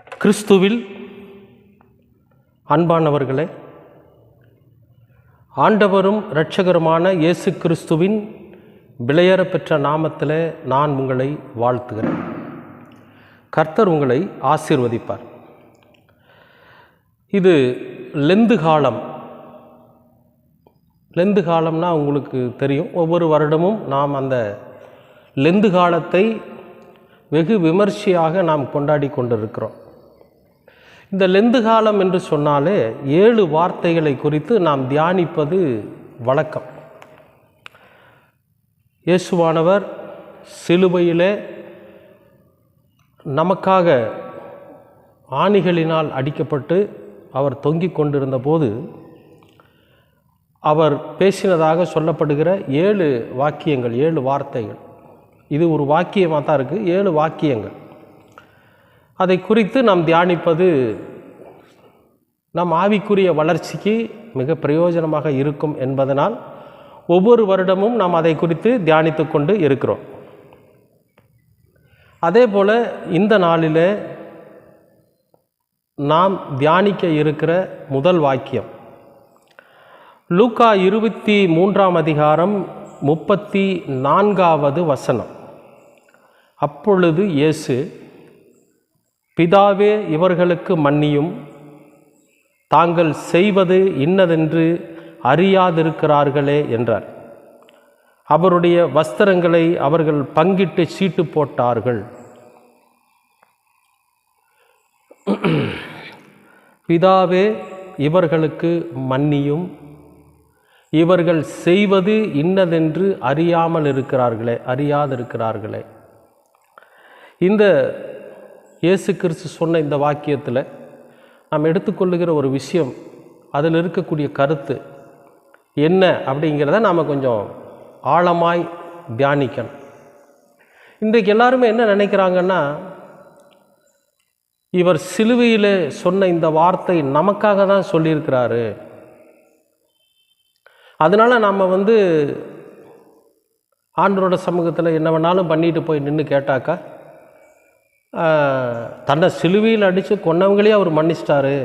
கிறிஸ்துவில் அன்பானவர்களே, ஆண்டவரும் இரட்சகருமான இயேசு கிறிஸ்துவின் விலையேற பெற்ற நாமத்தில் நான் உங்களை வாழ்த்துகிறேன். கர்த்தர் உங்களை ஆசீர்வதிப்பார். இது லெந்து காலம். லெந்து காலம்னா உங்களுக்கு தெரியும். ஒவ்வொரு வருடமும் நாம் அந்த லெந்து காலத்தை வெகு விமர்சையாக நாம் கொண்டாடி கொண்டிருக்கிறோம். இந்த லெந்து காலம் என்று சொன்னாலே 7 வார்த்தைகளை குறித்து நாம் தியானிப்பது வழக்கம். இயேசுவானவர் சிலுவையிலே நமக்காக ஆணிகளினால் அடிக்கப்பட்டு அவர் தொங்கிக் கொண்டிருந்த போது அவர் பேசினதாக சொல்லப்படுகிற 7 வாக்கியங்கள், 7 வார்த்தைகள். இது ஒரு வாக்கியமாக தான் இருக்குது. 7 வாக்கியங்கள். அதை குறித்து நாம் தியானிப்பது நம் ஆவிக்குரிய வளர்ச்சிக்கு மிக பிரயோஜனமாக இருக்கும் என்பதனால் ஒவ்வொரு வருடமும் நாம் அதை குறித்து தியானித்து கொண்டு இருக்கிறோம். அதே போல் இந்த நாளில் நாம் தியானிக்க இருக்கிற முதல் வாக்கியம் லூக்கா 23ஆம் அதிகாரம் 34வது வசனம். அப்பொழுது இயேசு, பிதாவே, இவர்களுக்கு மன்னியும், தாங்கள் செய்வது இன்னதென்று அறியாதிருக்கிறார்களே என்றார். அவருடைய வஸ்திரங்களை அவர்கள் பங்கிட்டு சீட்டு போட்டார்கள். பிதாவே, இவர்களுக்கு மன்னியும், இவர்கள் செய்வது இன்னதென்று அறியாதிருக்கிறார்களே. இந்த இயேசு கிறிஸ்து சொன்ன இந்த வாக்கியத்தில் நாம் எடுத்துக்கொள்ளுகிற ஒரு விஷயம், அதில் இருக்கக்கூடிய கருத்து என்ன அப்படிங்கிறத நாம் கொஞ்சம் ஆழமாய் தியானிக்கணும். இன்றைக்கு எல்லாருமே என்ன நினைக்கிறாங்கன்னா, இவர் சிலுவையில் சொன்ன இந்த வார்த்தை நமக்காக தான் சொல்லியிருக்கிறாரு, அதனால் நம்ம ஆண்டவரோட சமூகத்தில் என்ன வேணாலும் பண்ணிட்டு போய் நின்று கேட்டாக்கா, தன்னை சிலுவையில் அடித்து கொன்னவங்களே அவர் மன்னிச்சிட்டாரு,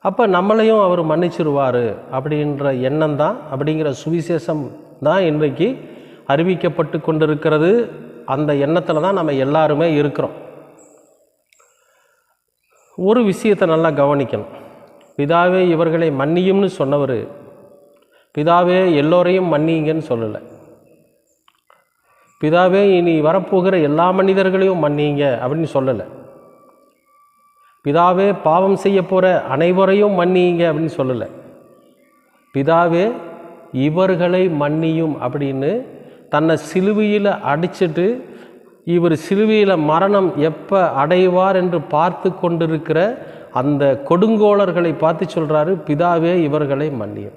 அப்போ நம்மளையும் அவர் மன்னிச்சிருவார் அப்படின்ற எண்ணம் தான், அப்படிங்கிற சுவிசேஷம் தான் இன்றைக்கு அறிவிக்கப்பட்டு கொண்டிருக்கிறது. அந்த எண்ணத்தில் தான் நம்ம எல்லாருமே இருக்கிறோம். ஒரு விஷயத்தை நல்லா கவனிக்கணும். பிதாவே, இவர்களை மன்னியும்னு சொன்னவர் பிதாவே எல்லோரையும் மன்னிங்கன்னு சொல்லலை. பிதாவே, இனி வரப்போகிற எல்லா மனிதர்களையும் மன்னிங்க அப்படின்னு சொல்லலை. பிதாவே, பாவம் செய்ய போகிற அனைவரையும் மன்னிங்க அப்படின்னு சொல்லலை. பிதாவே, இவர்களை மன்னியும் அப்படின்னு தன்னை சிலுவையில் அடிச்சிட்டு இவர் சிலுவையில் மரணம் எப்போ அடைவார் என்று பார்த்து கொண்டிருக்கிற அந்த கொடுங்கோளர்களை பார்த்து சொல்கிறாரு, பிதாவே, இவர்களை மன்னியும்.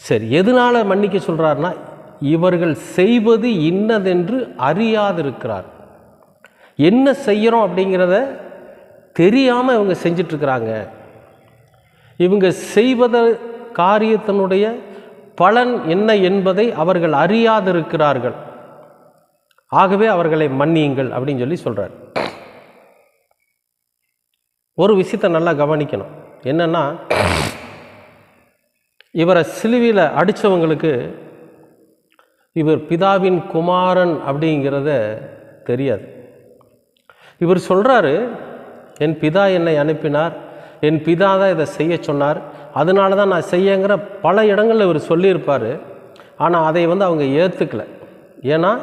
சரி, எதனால் மன்னிக்க சொல்கிறாருன்னா, இவர்கள் செய்வது இன்னதென்று அறியாதிருக்கிறார். என்ன செய்கிறோம் அப்படிங்கிறத தெரியாமல் இவங்க செஞ்சிட்ருக்கிறாங்க. இவங்க செய்வத காரியத்தினுடைய பலன் என்ன என்பதை அவர்கள் அறியாதிருக்கிறார்கள். ஆகவே அவர்களை மன்னியுங்கள் அப்படின்னு சொல்லி சொல்கிறார். ஒரு விஷயத்தை நல்லா கவனிக்கணும். என்னென்னா, இவரை சிலுவையில் அடித்தவங்களுக்கு இவர் பிதாவின் குமாரன் அப்படிங்கிறத தெரியாது. இவர் சொல்கிறாரு, என் பிதா என்னை அனுப்பினார், என் பிதா தான் இதை செய்ய சொன்னார், அதனால தான் நான் செய்யங்கிற பல இடங்களில் இவர் சொல்லியிருப்பார். ஆனால் அதை அவங்க ஏற்றுக்கலை. ஏன்னா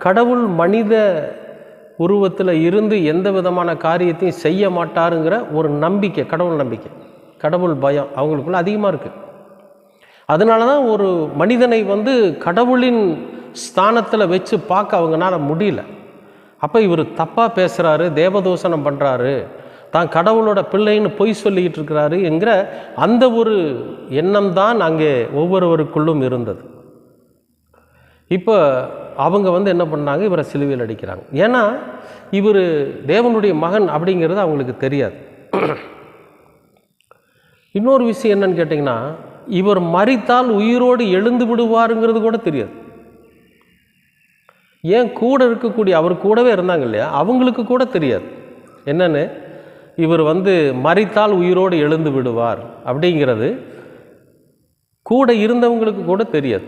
கடவுள் மனித உருவத்தில் இருந்து எந்த விதமான காரியத்தையும் செய்ய மாட்டாருங்கிற ஒரு நம்பிக்கை, கடவுள் நம்பிக்கை, கடவுள் பயம் அவங்களுக்குள்ள அதிகமாக இருக்குது. அதனால தான் ஒரு மனிதனை கடவுளின் ஸ்தானத்தில் வச்சு பார்க்க அவங்களால முடியல. அப்போ இவர் தப்பாக பேசுகிறாரு, தேவதூஷணம் பண்ணுறாரு, தான் கடவுளோட பிள்ளைன்னு பொய் சொல்லிக்கிட்டு இருக்கிறாரு என்கிற அந்த ஒரு எண்ணம் தான் அங்கே ஒவ்வொருவருக்குள்ளும் இருந்தது. இப்போ அவங்க என்ன பண்ணாங்க, இவரை சிலுவையில் அடிக்கிறாங்க. ஏன்னா இவர் தேவனுடைய மகன் அப்படிங்கிறது அவங்களுக்கு தெரியாது. இன்னொரு விஷயம் என்னன்னு கேட்டிங்கன்னா, இவர் மரித்தால் உயிரோடு எழுந்து விடுவாருங்கிறது கூட தெரியாது. ஏன் கூட இருக்கக்கூடிய அவர் கூடவே இருந்தாங்க இல்லையா, அவங்களுக்கு கூட தெரியாது என்னன்னு, இவர் மரித்தால் உயிரோடு எழுந்து விடுவார் அப்படிங்கிறது கூட இருந்தவங்களுக்கு கூட தெரியாது.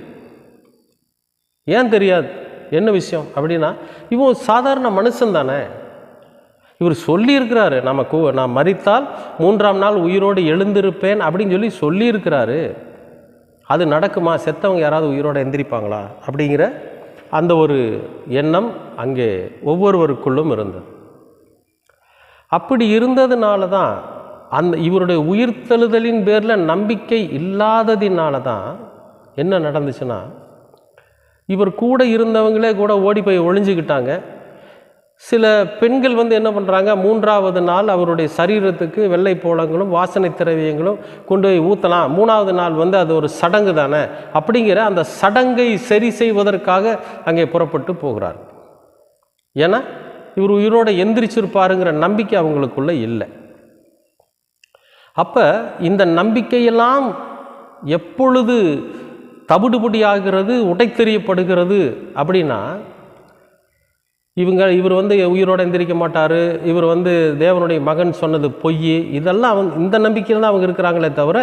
ஏன் தெரியாது? என்ன விஷயம் அப்படின்னா, இவன் சாதாரண மனுஷன் தானே. இவர் சொல்லியிருக்கிறாரு, நான் மரித்தால் 3ஆம் நாள் உயிரோடு எழுந்திருப்பேன் அப்படின்னு சொல்லியிருக்கிறாரு. அது நடக்குமா? செத்தவங்க யாராவது உயிரோடு எந்திரிப்பாங்களா அப்படிங்கிற அந்த ஒரு எண்ணம் அங்கே ஒவ்வொருவருக்குள்ளும் இருந்தது. அப்படி இருந்ததுனால தான் இவருடைய உயிர்த்தெழுதலின் பேரில் நம்பிக்கை இல்லாததினால தான் என்ன நடந்துச்சுன்னா, இவர் கூட இருந்தவங்களே கூட ஓடி போய் ஒளிஞ்சுக்கிட்டாங்க. சில பெண்கள் என்ன பண்ணுறாங்க, 3ஆவது நாள் அவருடைய சரீரத்துக்கு வெள்ளை போளங்களும் வாசனை திரவியங்களும் கொண்டு போய் ஊற்றலாம், 3ஆவது நாள் அது ஒரு சடங்கு தானே அப்படிங்கிற அந்த சடங்கை சரி செய்வதற்காக அங்கே புறப்பட்டு போகிறார். ஏன்னா இவர் உயிரோடு எந்திரிச்சிருப்பாருங்கிற நம்பிக்கை அவங்களுக்குள்ள இல்லை. அப்போ இந்த நம்பிக்கையெல்லாம் எப்பொழுது தவிடுபடியாகிறது, உடைத்தெறியப்படுகிறது அப்படின்னா, இவர் உயிரோடு எந்திரிக்க மாட்டார், இவர் தேவனுடைய மகன் சொன்னது பொய், இதெல்லாம் இந்த நம்பிக்கையில் தான் அவங்க இருக்கிறாங்களே தவிர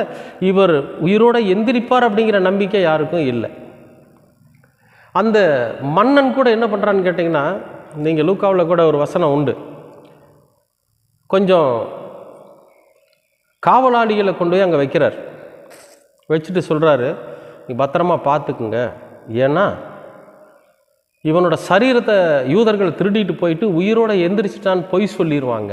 இவர் உயிரோடு எந்திரிப்பார் அப்படிங்கிற நம்பிக்கை யாருக்கும் இல்லை. அந்த மன்னன் கூட என்ன பண்ணுறான்னு கேட்டிங்கன்னா, நீங்கள் லூக்காவில் கூட ஒரு வசனம் உண்டு, கொஞ்சம் காவலாளிகளை கொண்டு போய் அங்கே வைக்கிறார். வச்சுட்டு சொல்கிறாரு, நீ பத்திரமா பார்த்துக்குங்க, ஏன்னா இவனோட சரீரத்தை யூதர்கள் திருடிட்டு போயிட்டு உயிரோடு எந்திரிச்சிட்டான்னு பொய் சொல்லிடுவாங்க,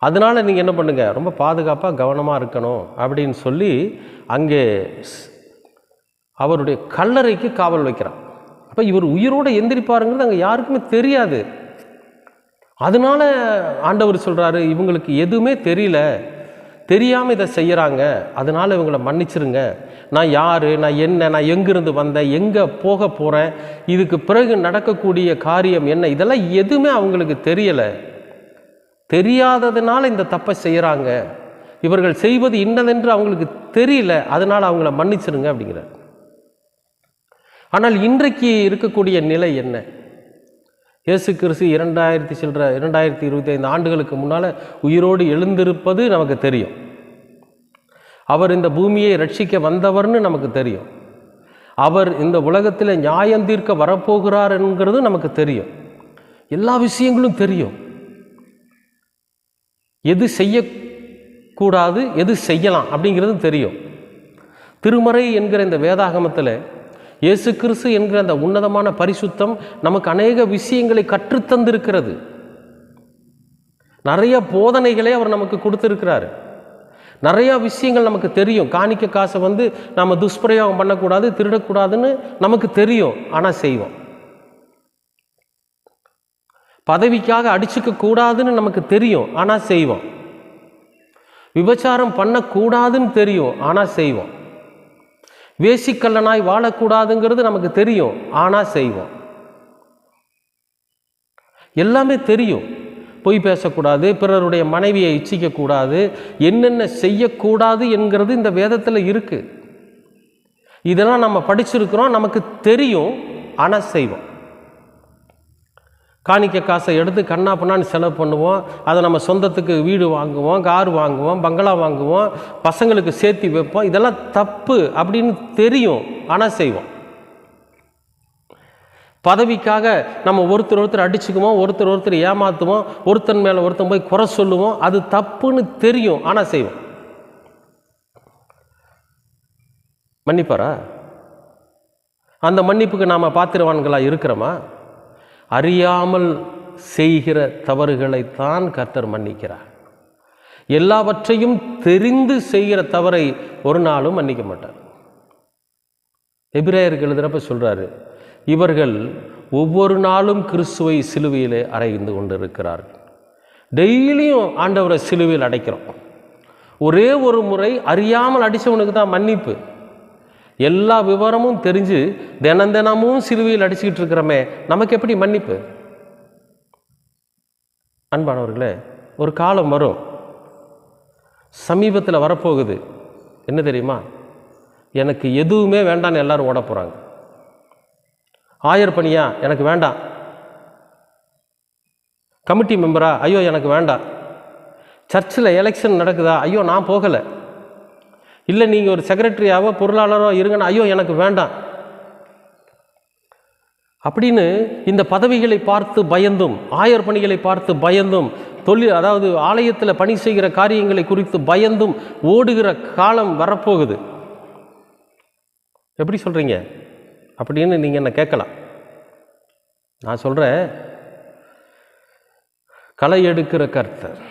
அதனால் நீங்கள் என்ன பண்ணுங்கள், ரொம்ப பாதுகாப்பாக கவனமாக இருக்கணும் அப்படின்னு சொல்லி அங்கே அவருடைய கல்லறைக்கு காவல் வைக்கிறான். அப்போ இவர் உயிரோடு எந்திரிப்பாருங்கிறது அங்கே யாருக்குமே தெரியாது. அதனால ஆண்டவர் சொல்கிறாரு, இவங்களுக்கு எதுவுமே தெரியல, தெரியாமல் இதை செய்கிறாங்க, அதனால் இவங்களை மன்னிச்சிருங்க, நான் யார், நான் என்ன, நான் எங்கிருந்து வந்தேன், எங்கே போக போகிறேன், இதுக்கு பிறகு நடக்கக்கூடிய காரியம் என்ன, இதெல்லாம் எதுவுமே அவங்களுக்கு தெரியலை. தெரியாததுனால இந்த தப்பை செய்கிறாங்க, இவர்கள் செய்வது இன்னதென்று அவங்களுக்கு தெரியல, அதனால் அவங்கள மன்னிச்சிருங்க அப்படிங்கிறார். ஆனால் இன்றைக்கு இருக்கக்கூடிய நிலை என்ன? இயேசு கிறிஸ்து 2025 ஆண்டுகளுக்கு முன்னால் உயிரோடு எழுந்திருப்பது நமக்கு தெரியும். அவர் இந்த பூமியை ரட்சிக்க வந்தவர்னு நமக்கு தெரியும். அவர் இந்த உலகத்தில் நியாயம் தீர்க்க வரப்போகிறார் என்கிறது நமக்கு தெரியும். எல்லா விஷயங்களும் தெரியும். எது செய்யக்கூடாது, எது செய்யலாம் அப்படிங்கிறது தெரியும். திருமறை என்கிற இந்த வேதாகமத்தில் இயேசு கிறிஸ்து என்கிற அந்த உன்னதமான பரிசுத்தம் நமக்கு அநேக விஷயங்களை கற்றுத்தந்திருக்கிறது. நிறைய போதனைகளே அவர் நமக்கு கொடுத்துருக்கிறாரு. நிறையா விஷயங்கள் நமக்கு தெரியும். காணிக்க காசை நம்ம துஷ்பிரயோகம் பண்ணக்கூடாது, திருடக்கூடாதுன்னு நமக்கு தெரியும், ஆனால் செய்வோம். பதவிக்காக அடிச்சுக்க கூடாதுன்னு நமக்கு தெரியும், ஆனால் செய்வோம். விபச்சாரம் பண்ணக்கூடாதுன்னு தெரியும், ஆனால் செய்வோம். வேசிக்கல்லனாய் வாழக்கூடாதுங்கிறது நமக்கு தெரியும், ஆனால் செய்வோம். எல்லாமே தெரியும். பொய் பேசக்கூடாது, பிறருடைய மனைவியை இச்சிக்கக்கூடாது, என்னென்ன செய்யக்கூடாது என்கிறது இந்த வேதத்தில் இருக்குது. இதெல்லாம் நம்ம படிச்சிருக்கிறோம், நமக்கு தெரியும், ஆனால் செய்வோம். காணிக்க காசை எடுத்து கண்ணா பண்ணான்னு செலவு பண்ணுவோம். அதை நம்ம சொந்தத்துக்கு வீடு வாங்குவோம், கார் வாங்குவோம், பங்களா வாங்குவோம், பசங்களுக்கு சேர்த்து வைப்போம். இதெல்லாம் தப்பு அப்படின்னு தெரியும், ஆனால் செய்வோம். பதவிக்காக நம்ம ஒருத்தர் அடிச்சுக்குவோம், ஒருத்தர் ஏமாற்றுவோம், ஒருத்தன் மேலே ஒருத்தன் போய் குறை சொல்லுவோம். அது தப்புன்னு தெரியும், ஆனால் செய்வோம். மன்னிப்பாரா? அந்த மன்னிப்புக்கு நாம் பாத்திரவான்களாக இருக்கிறோமா? அறியாமல் செய்கிற தவறுகளைத்தான் கர்த்தர் மன்னிக்கிறார். எல்லாவற்றையும் தெரிந்து செய்கிற தவறை ஒரு நாளும் மன்னிக்க மாட்டார். எபிரேயருக்கு எழுதுறப்ப சொல்றாரு, இவர்கள் ஒவ்வொரு நாளும் கிறிஸ்துவை சிலுவையிலே அறைந்து கொண்டிருக்கிறார்கள். டெய்லியும் ஆண்டவரை சிலுவையில் அடைக்கிறோம். ஒரே ஒரு முறை அறியாமல் அடித்தவனுக்கு தான் மன்னிப்பு. எல்லா விவரமும் தெரிஞ்சு தினமும் சிலுவையில் அடிச்சுக்கிட்டு இருக்கிறோமே, நமக்கு எப்படி மன்னிப்பு? அன்பானவர்களே, ஒரு காலம் வரும், சமீபத்தில் வரப்போகுது. என்ன தெரியுமா? எனக்கு எதுவுமே வேண்டான்னு எல்லாரும் ஓட போகிறாங்க. ஆயர் பணியா? எனக்கு வேண்டாம். கமிட்டி மெம்பரா? ஐயோ எனக்கு வேண்டாம். சர்ச்சில் எலெக்ஷன் நடக்குதா? ஐயோ நான் போகலை. இல்லை நீங்கள் ஒரு செக்ரட்டரியாவோ பொருளாளரோ இருங்கன்னா ஐயோ எனக்கு வேண்டாம் அப்படின்னு இந்த பதவிகளை பார்த்து பயந்தும், ஆயர் பணிகளை பார்த்து பயந்தும், அதாவது ஆலயத்தில் பணி செய்கிற காரியங்களை குறித்து பயந்தும் ஓடுகிற காலம் வரப்போகுது. எப்படி சொல்கிறீங்க அப்படின்னு நீங்கள் என்ன கேட்கலாம். நான் சொல்கிறேன், களை எடுக்கிற கர்த்தர்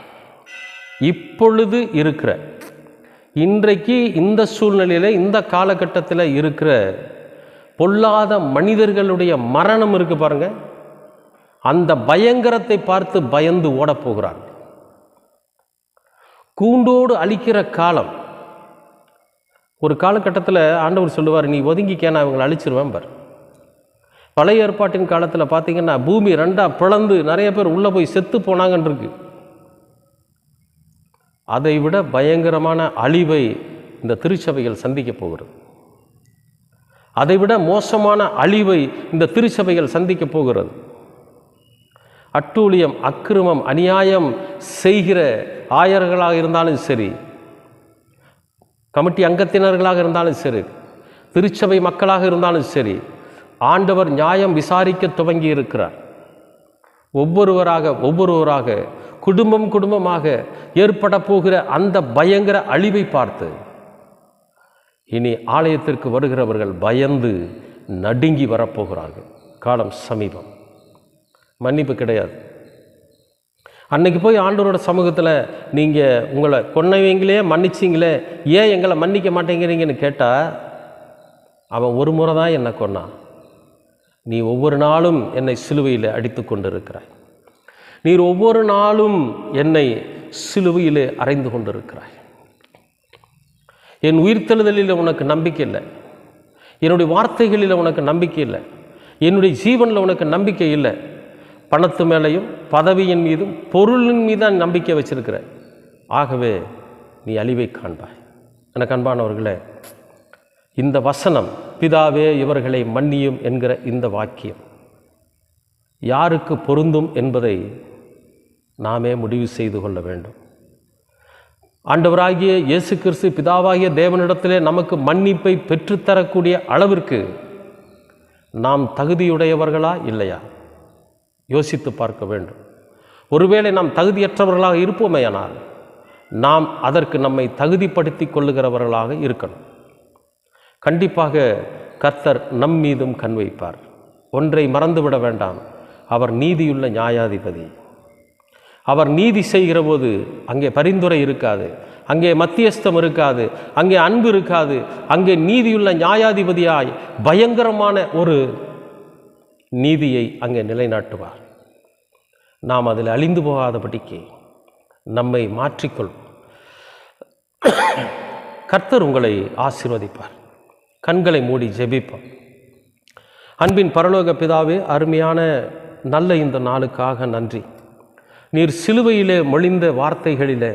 இப்பொழுது இருக்கிற, இன்றைக்கு இந்த சூழ்நிலையில் இந்த காலகட்டத்தில் இருக்கிற பொல்லாத மனிதர்களுடைய மரணம் இருக்கு பாருங்க, அந்த பயங்கரத்தை பார்த்து பயந்து ஓடப்போகிறார். கூண்டோடு அழிக்கிற காலம். ஒரு காலகட்டத்தில் ஆண்டவர் சொல்லுவார், நீ ஒதுங்கிக்க, நான் இவங்களை அழிச்சிருவேன் பார். பழைய ஏற்பாட்டின் காலத்தில் பார்த்தீங்கன்னா பூமி ரெண்டாக பிளந்து நிறைய பேர் உள்ளே போய் செத்து போனாங்கன்னு இருக்கு. அதை விட பயங்கரமான அழிவை இந்த திருச்சபைகள் சந்திக்க போகிறது. அதைவிட மோசமான அழிவை இந்த திருச்சபைகள் சந்திக்க போகிறது. அட்டூழியம், அக்கிரமம், அநியாயம் செய்கிற ஆயர்களாக இருந்தாலும் சரி, கமிட்டி அங்கத்தினர்களாக இருந்தாலும் சரி, திருச்சபை மக்களாக இருந்தாலும் சரி, ஆண்டவர் நியாயம் விசாரிக்க துவங்கி இருக்கிறார். ஒவ்வொருவராக குடும்பமாக ஏற்பட போகிற அந்த பயங்கர அழிவை பார்த்து இனி ஆலயத்திற்கு வருகிறவர்கள் பயந்து நடுங்கி வரப்போகிறார்கள். காலம் சமீபம். மன்னிப்பு கிடையாது. அன்னைக்கு போய் ஆண்டவரோட சமூகத்தில் நீங்கள் உங்களை கொன்னவங்களே மன்னிச்சிங்களே, ஏன் எங்களை மன்னிக்க மாட்டேங்கிறீங்கன்னு கேட்டால், அவன் ஒரு முறை தான் என்னை கொன்னான், நீ ஒவ்வொரு நாளும் என்னை சிலுவையில் அடித்து கொண்டிருக்கிறாய், நீர் ஒவ்வொரு நாளும் என்னை சிலுவையில் அறைந்து கொண்டிருக்கிறாய், என் உயிர்த்தெழுதலில் உனக்கு நம்பிக்கை இல்லை, என்னுடைய வார்த்தைகளில் உனக்கு நம்பிக்கை இல்லை, என்னுடைய ஜீவனில் உனக்கு நம்பிக்கை இல்லை, பணத்து மேலேயும் பதவியின் மீதும் பொருளின் மீதான் நம்பிக்கை வச்சிருக்கிற, ஆகவே நீ அழிவை காண்பாய். எனக்கு அன்பானவர்களே, இந்த வசனம், பிதாவே இவர்களை மன்னியும் என்கிற இந்த வாக்கியம் யாருக்கு பொருந்தும் என்பதை நாமே முடிவு செய்து கொள்ள வேண்டும். ஆண்டவராகிய இயேசு கிறிஸ்து பிதாவாகிய தேவனிடத்திலே நமக்கு மன்னிப்பை பெற்றுத்தரக்கூடிய அளவிற்கு நாம் தகுதியுடையவர்களா இல்லையா யோசித்து பார்க்க வேண்டும். ஒருவேளை நாம் தகுதியற்றவர்களாக இருப்போமேயானால் நாம் அதற்கு நம்மை தகுதிப்படுத்தி கொள்ளுகிறவர்களாக இருக்கணும். கண்டிப்பாக கர்த்தர் நம் மீதும் கண் வைப்பார். ஒன்றை மறந்துவிட வேண்டாம், அவர் நீதியுள்ள நியாயாதிபதி. அவர் நீதி செய்கிற போது அங்கே பரிந்துரை இருக்காது, அங்கே மத்தியஸ்தம் இருக்காது, அங்கே அன்பு இருக்காது. அங்கே நீதியுள்ள நியாயாதிபதியாய் பயங்கரமான ஒரு நீதியை அங்கே நிலைநாட்டுவார். நாம் அதில் அழிந்து போகாதபடிக்கு நம்மை மாற்றிக்கொள்வோம். கர்த்தர் உங்களை ஆசீர்வதிப்பார். கண்களை மூடி ஜெபிப்போம். அன்பின் பரலோக பிதாவே, அருமையான நல்ல இந்த நாளுக்காக நன்றி. நீர் சிலுவையிலே மொழிந்த வார்த்தைகளிலே,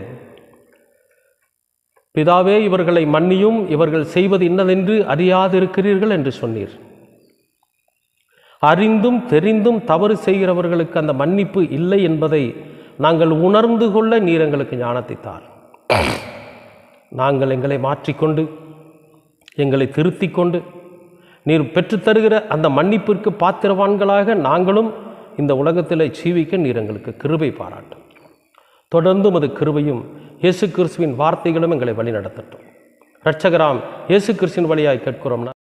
பிதாவே இவர்களை மன்னியும், இவர்கள் செய்வது இன்னதென்று அறியாதிருக்கிறீர்கள் என்று சொன்னீர். அறிந்தும் தெரிந்தும் தவறு செய்கிறவர்களுக்கு அந்த மன்னிப்பு இல்லை என்பதை நாங்கள் உணர்ந்து கொள்ள நீர் எங்களுக்கு ஞானத்தை தார். நாங்கள் எங்களை மாற்றிக்கொண்டு, எங்களை திருத்தி கொண்டு, நீர் பெற்றுத்தருகிற அந்த மன்னிப்பிற்கு பாத்திரவான்களாக நாங்களும் இந்த உலகத்தில் ஜீவிக்க நீர் எங்களுக்கு கிருபை பாராட்டும். தொடர்ந்து அது கிருபையும் இயேசு கிறிஸ்துவின் வார்த்தைகளும் எங்களை வழி நடத்தட்டும். இரட்சகராம் இயேசு கிறிஸ்துவின் வழியாய் கேட்கிறோம்னா